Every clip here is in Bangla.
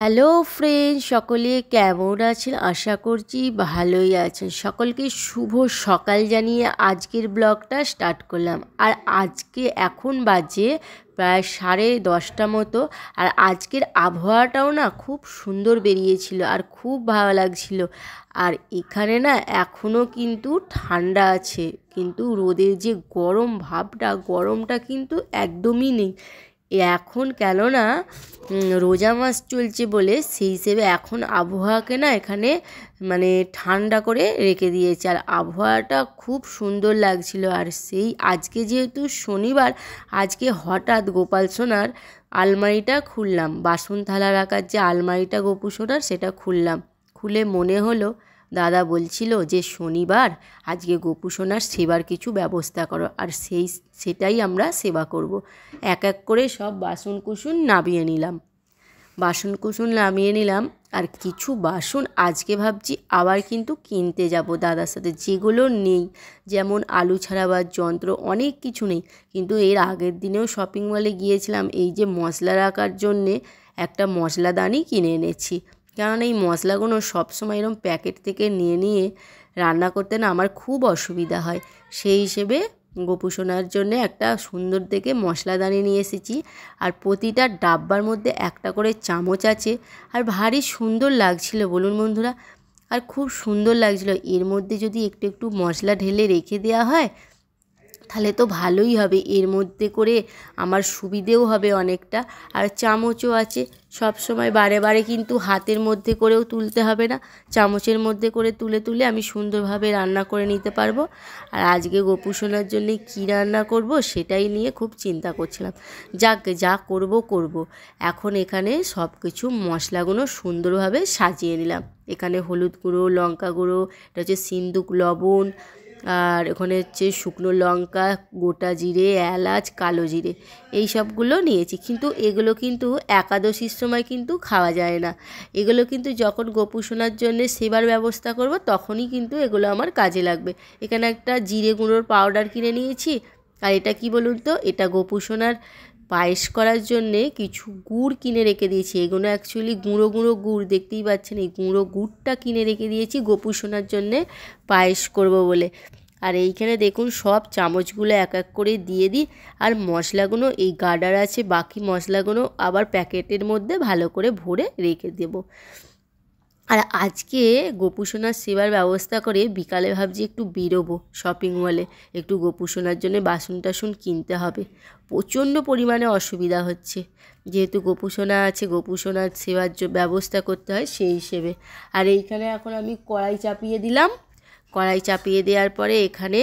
হ্যালো ফ্রেন্ড, সকলে কেমন আছেন? আশা করছি ভালোই আছেন। সকলকে শুভ সকাল জানিয়ে আজকের ব্লগটা স্টার্ট করলাম। আর আজকে এখন বাজে প্রায় 10:30 মতো। আর আজকের আবহাওয়াটাও না খুব সুন্দর বেরিয়েছিল আর খুব ভালো লাগছিল। আর এখানে না এখনও কিন্তু ঠান্ডা আছে, কিন্তু রোদের যে গরমটা কিন্তু একদমই নেই এখন। কেননা রোজা মাস চলছে বলে সেই হিসেবে এখন আবহাওয়াকে না এখানে মানে ঠান্ডা করে রেখে দিয়েছে। আর আবহাওয়াটা খুব সুন্দর লাগছিল। আর সেই আজকে যেহেতু শনিবার, আজকে হঠাৎ গোপাল সোনার আলমারিটা খুললাম, বাসন থালা রাখার যে আলমারিটা গোপু সোনার, সেটা খুলে মনে হলো দাদা বলছিল যে শনিবার, আজকে গোপু সোনার সেবার কিছু ব্যবস্থা করো। আর সেটাই আমরা সেবা করব। এক এক করে সব বাসন কুসুন নামিয়ে নিলাম। আর কিছু বাসন আজকে ভাবছি আবার কিন্তু কিনতে যাব দাদার সাথে, যেগুলো নেই। যেমন আলু ছাড়াবার যন্ত্র, অনেক কিছু নেই। কিন্তু এর আগের দিনেও শপিং মলে গিয়েছিলাম, এই যে মশলা রাখার জন্যে একটা মশলাদানি কিনে এনেছি। কারণ এই মশলাগুলো সবসময় এরকম প্যাকেট থেকে নিয়ে রান্না করতে না আমার খুব অসুবিধা হয়। সেই হিসেবে গোপু সোনার জন্য একটা সুন্দর দেখে মশলাদানি নিয়ে এসেছি। আর প্রতিটা ডাব্বার মধ্যে একটা করে চামচ আছে। আর ভারী সুন্দর লাগছিল বলুন বন্ধুরা, আর খুব সুন্দর লাগছিল। এর মধ্যে যদি একটু একটু মশলা ঢেলে রেখে দেওয়া হয় তাহলে তো ভালোই হবে, এর মধ্যে করে আমার সুবিধেও হবে অনেকটা। আর চামচও আছে, সব সময় বারে বারে কিন্তু হাতের মধ্যে করেও তুলতে হবে না, চামচের মধ্যে করে তুলে আমি সুন্দরভাবে রান্না করে নিতে পারবো। আর আজকে গোপু সোনার জন্যে কী রান্না করব সেটাই নিয়ে খুব চিন্তা করছিলাম। যা করব। এখন এখানে সব কিছু মশলাগুলো সুন্দরভাবে সাজিয়ে নিলাম। এখানে হলুদ গুঁড়ো, লঙ্কা গুঁড়ো, এটা হচ্ছে সিন্দুক লবণ, আর ওখানে হচ্ছে শুকনো লঙ্কা, গোটা জিরে, এলাচ, কালো জিরে, এই সবগুলো নিয়েছি। কিন্তু এগুলো কিন্তু একাদশীর সময় কিন্তু খাওয়া যায় না। এগুলো কিন্তু যখন গোপু সোনার জন্য সেবার ব্যবস্থা করব তখনই কিন্তু এগুলো আমার কাজে লাগবে। এখানে একটা জিরে গুঁড়োর পাউডার কিনে নিয়েছি। আর এটা কি বলুন তো, এটা গোপু সোনার পায়েস করার জন্যে কিছু গুড় কিনে রেখে দিয়েছি। এগুলো অ্যাকচুয়ালি গুঁড়ো গুড়, দেখতেই পাচ্ছেন। এই গুড়টা কিনে রেখে দিয়েছি গোপু সোনার জন্যে পায়েস করব বলে। আর এইখানে দেখুন সব চামচগুলো এক এক করে দিয়ে দিই। আর মশলাগুলো এই গার্ডার আছে, বাকি মশলাগুলো আবার প্যাকেটের মধ্যে ভালো করে ভরে রেখে দেব। আর আজকে গোপু সোনার সেবার ব্যবস্থা করে বিকালে ভাবছি একটু বেরোবো শপিং মলে, একটু গোপু সোনার জন্য বাসন টাসন কিনতে হবে। প্রচণ্ড পরিমাণে অসুবিধা হচ্ছে, যেহেতু গোপু সোনা আছে, গোপু সোনার সেবার ব্যবস্থা করতে হয় সেই হিসেবে। আর এইখানে এখন আমি কড়াই চাপিয়ে দিলাম। কড়াই চাপিয়ে দেওয়ার পরে এখানে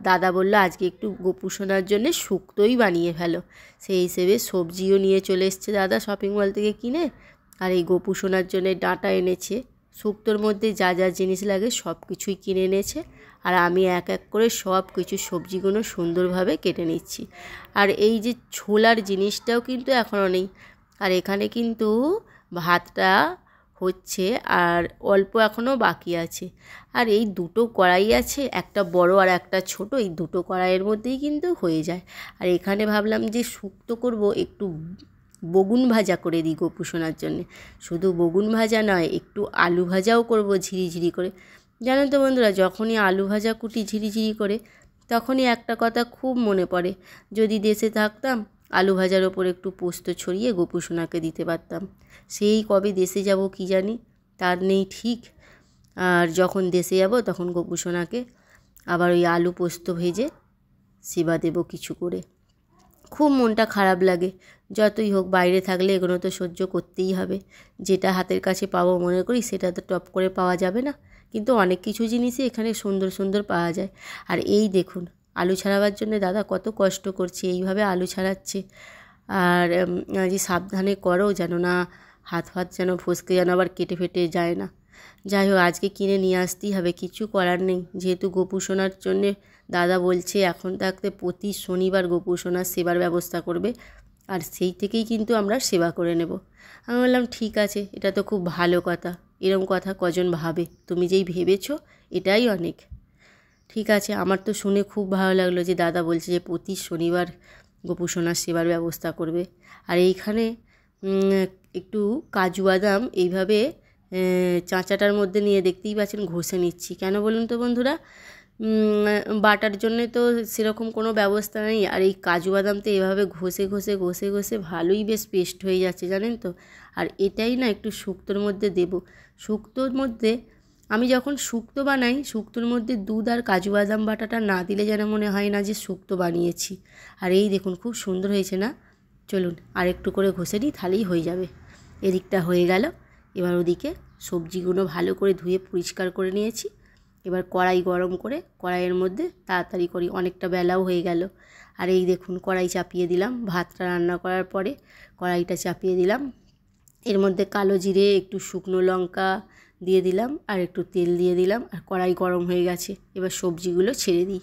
দাদা বললো আজকে একটু গোপু সোনার জন্য শুক্তোই বানিয়ে ফেলো। সেই হিসেবে সবজিও নিয়ে চলে এসছে দাদা শপিং মল থেকে কিনে। আর এই গোপু সোনার জন্য ডাঁটা এনেছে, শুক্তোর মধ্যে যা যা জিনিস লাগে সব কিছুই কিনে এনেছে। আর আমি এক এক করে সব কিছু সবজিগুলো সুন্দরভাবে কেটে নিচ্ছি। আর এই যে ছোলার জিনিসটাও কিন্তু এখনও নেই। আর এখানে কিন্তু ভাতটা হচ্ছে আর অল্প এখনও বাকি আছে। আর এই দুটো কড়াই আছে, একটা বড় আর একটা ছোট, এই দুটো কড়াইয়ের মধ্যেই কিন্তু হয়ে যায়। আর এখানে ভাবলাম যে শুক্তো করব, একটু বেগুন ভাজা করে দিই গোপু সোনার জন্যে। শুধু বেগুন ভাজা নয়, একটু আলু ভাজাও করব ঝিরিঝিরি করে। জানেন তো বন্ধুরা, যখনই আলু ভাজা কুটি ঝিরিঝিরি করে, তখনই একটা কথা খুব মনে পড়ে, যদি দেশে থাকতাম আলু ভাজার ওপর একটু পোস্ত ছড়িয়ে গোপু সোনাকে দিতে পারতাম। সেই কবে দেশে যাব কি জানি, তার নেই ঠিক। আর যখন দেশে যাব তখন গোপু সোনাকে আবার ওই আলু পোস্ত ভেজে সেবা দেবো কিছু করে। খুব মনটা খারাপ লাগে। যতই হোক বাইরে থাকলে এগুলো তো সহ্য করতেই হবে। যেটা হাতের কাছে পাবো মনে করি সেটা তো টপ করে পাওয়া যাবে না। কিন্তু অনেক কিছু জিনিসই এখানে সুন্দর সুন্দর পাওয়া যায়। আর এই দেখুন আলু ছাড়াবার জন্য দাদা কত কষ্ট করছে, এইভাবে আলু ছাড়াচ্ছে। আর যে সাবধানে করো যেন না হাত যেন ফসকে যেন আবার কেটে ফেটে যায় না। যাই হোক, আজকে কিনে নিয়ে আসতেই হবে, কিছু করার নেই। যেহেতু গোপু সোনার জন্যে দাদা বলছে এখন থাকতে প্রতি শনিবার গোপু সোনার সেবার ব্যবস্থা করবে। আর সেই থেকেই কিন্তু আমরা সেবা করে নেব। আমি বললাম ঠিক আছে, এটা তো খুব ভালো কথা। এরম কথা কজন ভাবে, তুমি যেই ভেবেছো এটাই অনেক। ঠিক আছে, আমার তো শুনে খুব ভালো লাগলো যে দাদা বলছে যে প্রতি শনিবার গোপু সোনার সেবার ব্যবস্থা করবে। আর এইখানে একটু কাজু বাদাম এইভাবে চাঁচাটার মধ্যে নিয়ে দেখতেই পাচ্ছেন ঘষে নিচ্ছি। কেন বলুন তো বন্ধুরা, বাটার জন্যে তো সেরকম কোনো ব্যবস্থা নেই, আর এই কাজু বাদাম তো এভাবে ঘষে ঘষে ঘষে ঘষে ভালোই বেশ পেস্ট হয়ে যাচ্ছে জানেন তো। আর এটাই না একটু শুক্তোর মধ্যে দেব। শুক্তোর মধ্যে আমি যখন শুক্তো বানাই, শুক্তোর মধ্যে দুধ আর কাজু বাদাম বাটাটা না দিলে যেন মনে হয় না যে শুক্তো বানিয়েছি। আর এই দেখুন খুব সুন্দর হয়েছে না। চলুন আর একটু করে ঘষে নিই, তাহলেই হয়ে যাবে। এদিকটা হয়ে গেল। এবার ওদিকে সবজিগুলো ভালো করে ধুয়ে পরিষ্কার করে নিয়েছি। এবার কড়াই গরম করে কড়াইয়ের মধ্যে তাড়াতাড়ি করি, অনেকটা বেলাও হয়ে গেল। আর এই দেখুন কড়াই চাপিয়ে দিলাম। ভাতটা রান্না করার পরে কড়াইটা চাপিয়ে দিলাম। এর মধ্যে কালো জিরে, একটু শুকনো লঙ্কা দিয়ে দিলাম, আর একটু তেল দিয়ে দিলাম। আর কড়াই গরম হয়ে গেছে, এবার সবজিগুলো ছেড়ে দিই।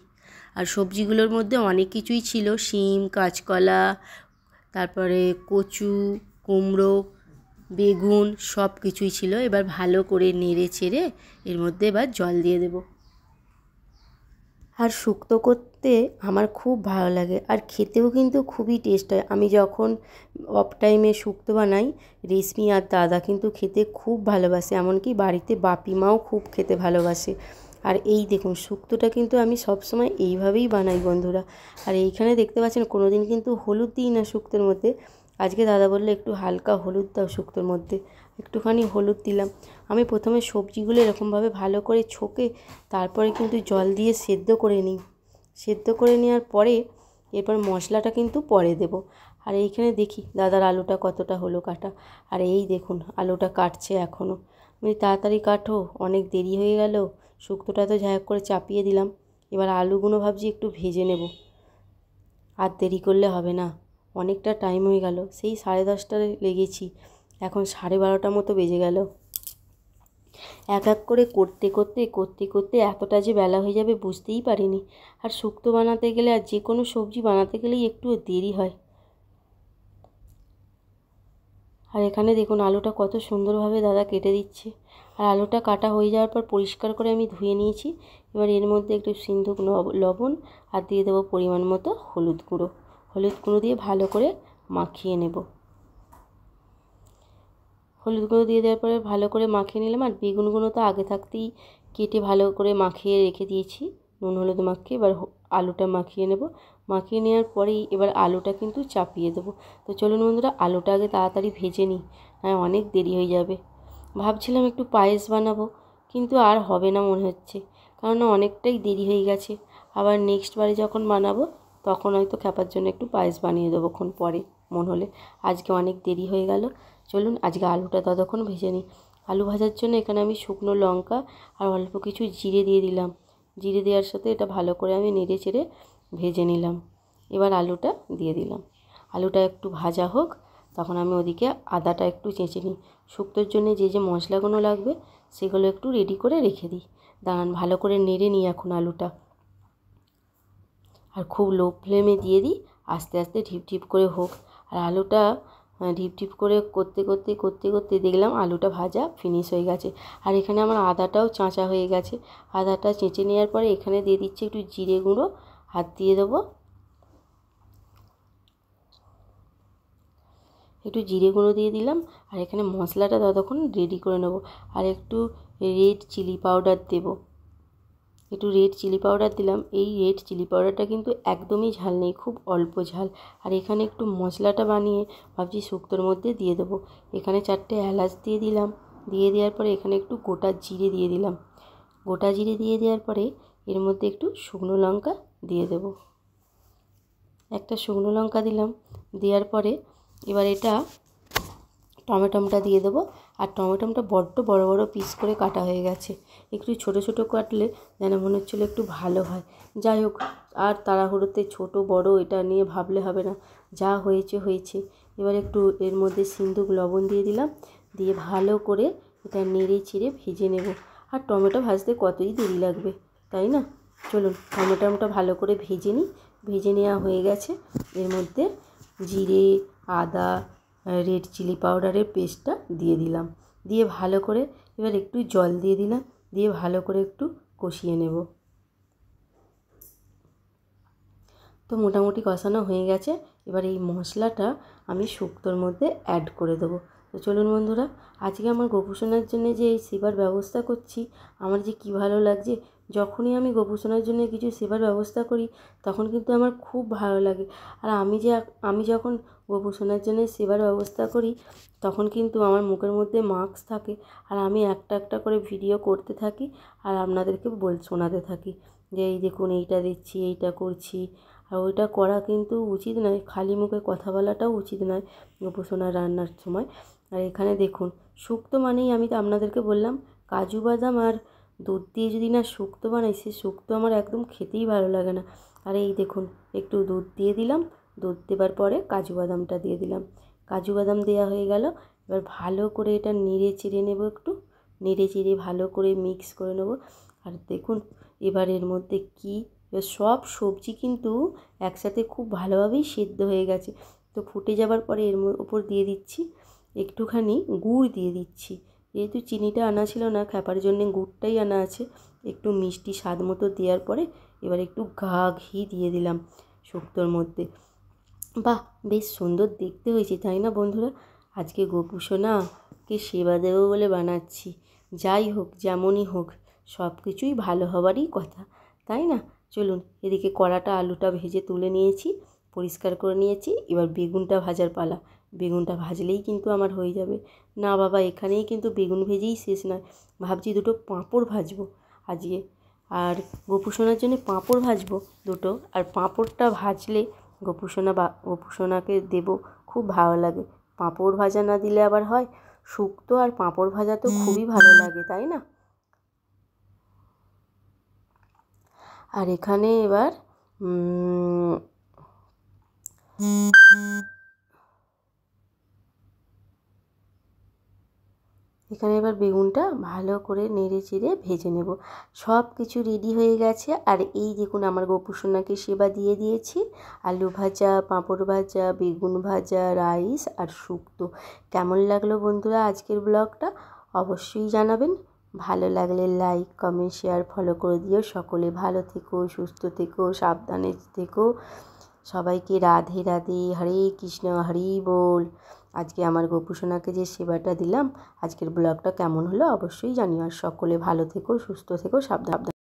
আর সবজিগুলোর মধ্যে অনেক কিছুই ছিল, শিম, কাঁচকলা, তারপরে কচু, কুমড়ো, বেগুন, সব কিছুই ছিল। এবার ভালো করে নেড়ে চেড়ে এর মধ্যে এবার জল দিয়ে দেব। আর শুক্তো করতে আমার খুব ভালো লাগে, আর খেতেও কিন্তু খুবই টেস্ট হয়। আমি যখন অফ টাইমে শুক্তো বানাই, রেশমি আর দাদা কিন্তু খেতে খুব ভালোবাসে, এমনকি বাড়িতে বাপি মাও খুব খেতে ভালোবাসে। আর এই দেখুন শুক্তোটা কিন্তু আমি সবসময় এইভাবেই বানাই বন্ধুরা। আর এইখানে দেখতে পাচ্ছেন কোনো দিন কিন্তু হলুদ দিই না শুক্তোর মধ্যে। আজকে দাদা বললো একটু হালকা হলুদ দাও শুক্তোর মধ্যে, একটুখানি হলুদ দিলাম। আমি প্রথমে সবজিগুলো এরকমভাবে ভালো করে ছকে তারপরে কিন্তু জল দিয়ে সেদ্ধ করে নিই। সেদ্ধ করে নেওয়ার পরে এরপর মশলাটা কিন্তু পরে দেব। আর এইখানে দেখি দাদার আলুটা কতটা হলো কাটা। আর এই দেখুন আলুটা কাটছে এখনও। আমি তাড়াতাড়ি কাটো, অনেক দেরি হয়ে গেল। শুক্তোটা তো যাই হোক করে চাপিয়ে দিলাম। এবার আলুগুলো ভাবছি একটু ভেজে নেব, আর দেরি করলে হবে না। অনেকটা টাইম হয়ে গেল, সেই 10:30টায় লেগেছি, এখন 12:30 মতো বেজে গেল। এক এক করে করতে করতে করতে করতে এতটা যে বেলা হয়ে যাবে বুঝতেই পারিনি। আর শুক্তো বানাতে গেলে আর যে কোনো সবজি বানাতে গেলেই একটু দেরি হয়। আর এখানে দেখুন আলুটা কত সুন্দরভাবে দাদা কেটে দিচ্ছে। আর আলুটা কাটা হয়ে যাওয়ার পর পরিষ্কার করে আমি ধুয়ে নিয়েছি। এবার এর মধ্যে একটু সিন্দুক লবণ আর দিয়ে দেবো পরিমাণ মতো হলুদ গুঁড়ো। হলুদ গুঁড়ো দিয়ে ভালো করে মাখিয়ে নেব। হলুদ গুঁড়ো দিয়ে দেওয়ার পরে ভালো করে মাখিয়ে নিলাম। আর বেগুনগুলো তো আগে থাকতেই কেটে ভালো করে মাখিয়ে রেখে দিয়েছি, নুন হলুদ মাখিয়ে। এবার আলুটা মাখিয়ে নেব। মাখিয়ে নেওয়ার পরেই এবার আলুটা কিন্তু চাপিয়ে দেবো। তো চলুন বন্ধুরা আলুটা আগে তাড়াতাড়ি ভেজে নিই, হ্যাঁ অনেক দেরি হয়ে যাবে। ভাবছিলাম একটু পায়েস বানাবো, কিন্তু আর হবে না মনে হচ্ছে, কারণ অনেকটাই দেরি হয়ে গেছে। আবার নেক্সট বারে যখন বানাবো তখন হয়তো খ্যাপার জন্য একটু পায়েস বানিয়ে দেবোক্ষণ পরে মন হলে। আজকে অনেক দেরি হয়ে গেল। চলুন আজকে আলুটা ততক্ষণ ভেজে নিই। আলু ভাজার জন্য এখানে আমি শুকনো লঙ্কা আর অল্প কিছু জিরে দিয়ে দিলাম। জিরে দেওয়ার সাথে এটা ভালো করে আমি নেড়ে চেড়ে ভেজে নিলাম। এবার আলুটা দিয়ে দিলাম। আলুটা একটু ভাজা হোক, তখন আমি ওদিকে আদাটা একটু চেঁচে নিই। শুক্তোর জন্য যে যে মশলাগুলো লাগবে সেগুলো একটু রেডি করে রেখে দিই। দাঁড়ান ভালো করে নেড়ে নিই এখন আলুটা। আর খুব লো ফ্লেমে দিয়ে দিই, আস্তে আস্তে ঢিপ ঢিপ করে হোক। আর আলুটা ঢিপ ঢিপ করে করতে করতে করতে করতে দেখলাম আলুটা ভাজা ফিনিশ হয়ে গেছে। আর এখানে আমার আদাটাও চাঁচা হয়ে গেছে। আদাটা চেঁচে নেওয়ার পরে এখানে দিয়ে দিচ্ছি একটু জিরে গুঁড়ো, হাত দিয়ে দেবো একটু জিরে গুঁড়ো দিয়ে দিলাম। আর এখানে মশলাটা ততক্ষণ রেডি করে নেব। আর একটু রেড চিলি পাউডার দেবো, একটু রেড চিলি পাউডার দিলাম। এই রেড চিলি পাউডারটা কিন্তু একদমই ঝাল নেই, খুব অল্প ঝাল। আর এখানে একটু মশলাটা বানিয়ে ভাবছি শুক্তোর মধ্যে দিয়ে দেবো। এখানে 4টে এলাচ দিয়ে দিলাম। দিয়ে দেওয়ার পরে এখানে একটু গোটা জিরে দিয়ে দিলাম। গোটা জিরে দিয়ে দেওয়ার পরে এর মধ্যে একটু শুকনো লঙ্কা দিয়ে দেবো। একটা শুকনো লঙ্কা দিলাম। দেওয়ার পরে এবার এটা টমেটোটা দিয়ে দেবো। আর টমেটোটা বড্ড বড় বড় পিস করে কাটা হয়ে গেছে, একটু ছোট ছোট কাটলে যেন মনে হচ্ছিলো একটু ভালো হয়। যাই হোক, আর তাড়াহুড়োতে ছোট বড় এটা নিয়ে ভাবলে হবে না, যা হয়েছে হয়েছে। এবার একটু এর মধ্যে সিন্দুক লবণ দিয়ে দিলাম, দিয়ে ভালো করে এটা নেড়ে চেড়ে ভেজে নেব। আর টমেটো ভাজতে কতই দেরি লাগবে, তাই না? চলুন টমেটোটা ভালো করে ভেজে নিই। ভেজে নেওয়া হয়ে গেছে। এর মধ্যে জিরে, আদা, রেড চিলি পাউডারের পেস্টটা দিয়ে দিলাম। দিয়ে ভালো করে এবার একটু জল দিয়ে দিলাম, দিয়ে ভালো করে একটু কষিয়ে নেব। তো মোটামুটি কষানো হয়ে গেছে। এবার এই মশলাটা আমি শুক্তোর মধ্যে অ্যাড করে দেবো। তো চলুন বন্ধুরা, আজকে আমার গোপুসোনার জন্য যে এই সেবার ব্যবস্থা করছি, আমার যে কী ভালো লাগছে। যখনই আমি গোপুসোনার জন্য কিছু সেবার ব্যবস্থা করি তখন কিন্তু আমার খুব ভালো লাগে। আর আমি যখন গোপুসোনার জন্য সেবার ব্যবস্থা করি তখন কিন্তু আমার মুখের মধ্যে মাস্ক থাকে, আর আমি একটা একটা করে ভিডিও করতে থাকি আর আপনাদেরকে শোনাতে থাকি যে এই দেখুন এইটা দিচ্ছি, এইটা করছি। আর ওইটা করা কিন্তু উচিত নয়, খালি মুখে কথা বলাটাও উচিত নয় গোপুসোনার রান্নার সময়। আর এখানে দেখুন, শুক্তো মানেই আমি তো আপনাদেরকে বললাম কাজু বাদাম আর দুধ দিয়ে যদি না শুক্তো বানাই, সে শুক্তো আমার একদম খেতেই ভালো লাগে না। আর এই দেখুন, একটু দুধ দিয়ে দিলাম, দুধ দেবার পরে কাজু বাদামটা দিয়ে দিলাম। কাজু বাদাম দেওয়া হয়ে গেল। এবার ভালো করে এটা নেড়ে চেড়ে নেব, একটু নেড়ে চেড়ে ভালো করে মিক্স করে নেব। আর দেখুন এবার এর মধ্যে এবার সব সবজি কিন্তু একসাথে খুব ভালোভাবেই সেদ্ধ হয়ে গেছে। তো ফুটে যাবার পরে এর ওপর দিয়ে দিচ্ছি একটুখানি গুড় দিয়ে দিচ্ছি। যেহেতু চিনিটা আনা ছিল না, খ্যাপার জন্যে গুড়টাই আনা আছে। একটু মিষ্টি স্বাদ মতো দেওয়ার পরে এবার একটু ঘি দিয়ে দিলাম শুক্তোর মধ্যে। বাহ, বেশ সুন্দর দেখতে হয়েছে, তাই না বন্ধুরা? আজকে গোপুসোনাকে সেবা দেবো বলে বানাচ্ছি। যাই হোক, যেমনই হোক, সব কিছুই ভালো হবারই কথা, তাই না? চলুন, এদিকে কড়াটা আলুটা ভেজে তুলে নিয়েছি, পরিষ্কার করে নিয়েছি। এবার বেগুনটা ভাজার পালা। বেগুনটা ভাজলেই কিন্তু আমার হয়ে যাবে। না বাবা, এখানেই কিন্তু বেগুন ভেজেই শেষ নয়, ভাবছি দুটো পাঁপড় ভাজবো আজকে। আর গোপুসোনার জন্য পাঁপড় ভাজবো দুটো। আর পাঁপড়টা ভাজলে গোপুসোনাকে দেবো, খুব ভালো লাগে। পাঁপড় ভাজা না দিলে আবার হয়? শুক্তো আর পাঁপড় ভাজা তো খুবই ভালো লাগে, তাই না? আর এখানে এবার বেগুনটা ভালো করে নেড়ে চেড়ে ভেজে নেব। সব কিছু রেডি হয়ে গেছে। আর এই দেখুন, আমার গোপুসোনাকে সেবা দিয়ে দিয়েছি। আলু ভাজা, পাঁপড় ভাজা, বেগুন ভাজা, রাইস আর শুক্তো। কেমন লাগলো বন্ধুরা আজকের ব্লগটা? অবশ্যই জানাবেন। ভালো লাগলে লাইক, কমেন্ট, শেয়ার, ফলো করে দিও। সকলে ভালো থেকো, সুস্থ থেকো, সাবধানে থেকো। সবাইকে রাধে রাধে, হরে কৃষ্ণ, হরি বল। আজকে আমার গোপুসোনাকে যে সেবাটা দিলাম, আজকের ব্লগটা কেমন হলো অবশ্যই জানিও। আর সকলে ভালো থেকো, সুস্থ থেকো, সাবধানে।